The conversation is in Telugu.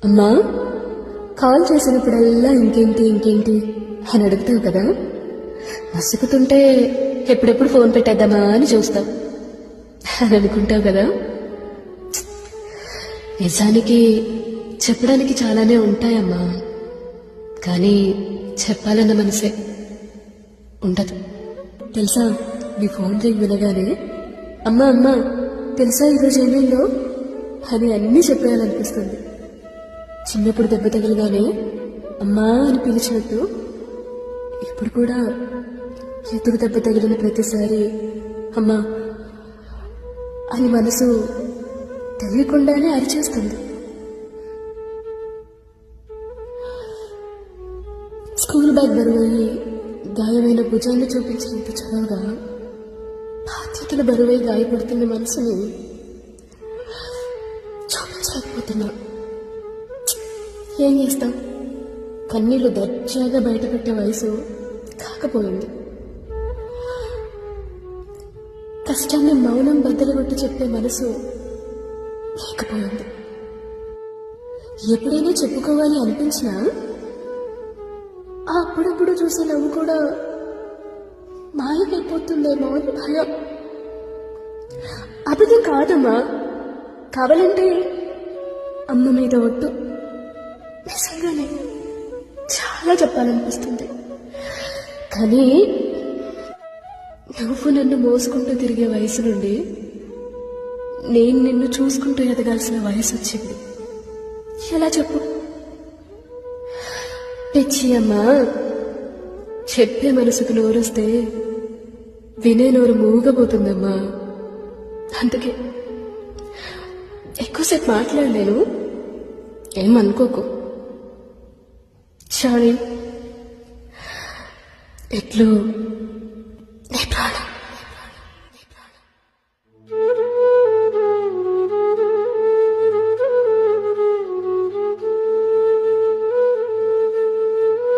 అమ్మా, కాల్ చేసినప్పుడల్లా ఇంకేంటి ఇంకేంటి అని అడుగుతావు కదా. మసుకుతుంటే ఎప్పుడెప్పుడు ఫోన్ పెట్టేద్దామా అని చూస్తావు అని అనుకుంటావు కదా. నిజానికి చెప్పడానికి చాలానే ఉంటాయమ్మా, కానీ చెప్పాలన్న మనసే ఉండదు. తెలుసా, నీ ఫోన్ రింగ్ వినగానే అమ్మా అమ్మా తెలుసా ఈరోజు ఏమైందో అని అన్నీ చెప్పేయాలనిపిస్తుంది. చిన్నప్పుడు దెబ్బ తగిలిగానే అమ్మా అని పిలిచినట్టు ఇప్పుడు కూడా ఎదురు దెబ్బ తగిలిన ప్రతిసారి అమ్మా అని మనసు తెలియకుండానే అరిచేస్తుంది. స్కూల్ బ్యాగ్ బరువై గాయమైన భుజాన్ని చూపించినంత చదవగా బాధ్యతల బరువై గాయపడుతున్న మనసుని చూపించలేకపోతున్నా. ఏం చేస్తాం, కన్నీళ్లు దర్జాగా బయటపెట్టే వయసు కాకపోయింది. కష్టాన్ని మౌనం బద్దలుగొట్టి చెప్పే మనసు లేకపోయింది. ఎప్పుడైనా చెప్పుకోవాలి అనిపించినా అప్పుడప్పుడు చూసే నవ్వు కూడా మాయమైపోతుందేమో అని భయం. అది కాదమ్మా, కావాలంటే అమ్మ మీద ఒట్టు, నిజంగానే చాలా చెప్పాలనిపిస్తుంది. కానీ నువ్వు నన్ను మోసుకుంటూ తిరిగే వయసు నుండి నేను నిన్ను చూసుకుంటూ ఎదగాల్సిన వయసు వచ్చింది. ఎలా చెప్పు? పిచ్చి అమ్మా, చెప్పే మనసుకు నోరొస్తే వినే నోరు మూగబోతుందమ్మా. అందుకే ఎక్కువసేపు మాట్లాడలేను, ఏమనుకోకు. సారీ. ఎట్లు నీ ప్రాణం.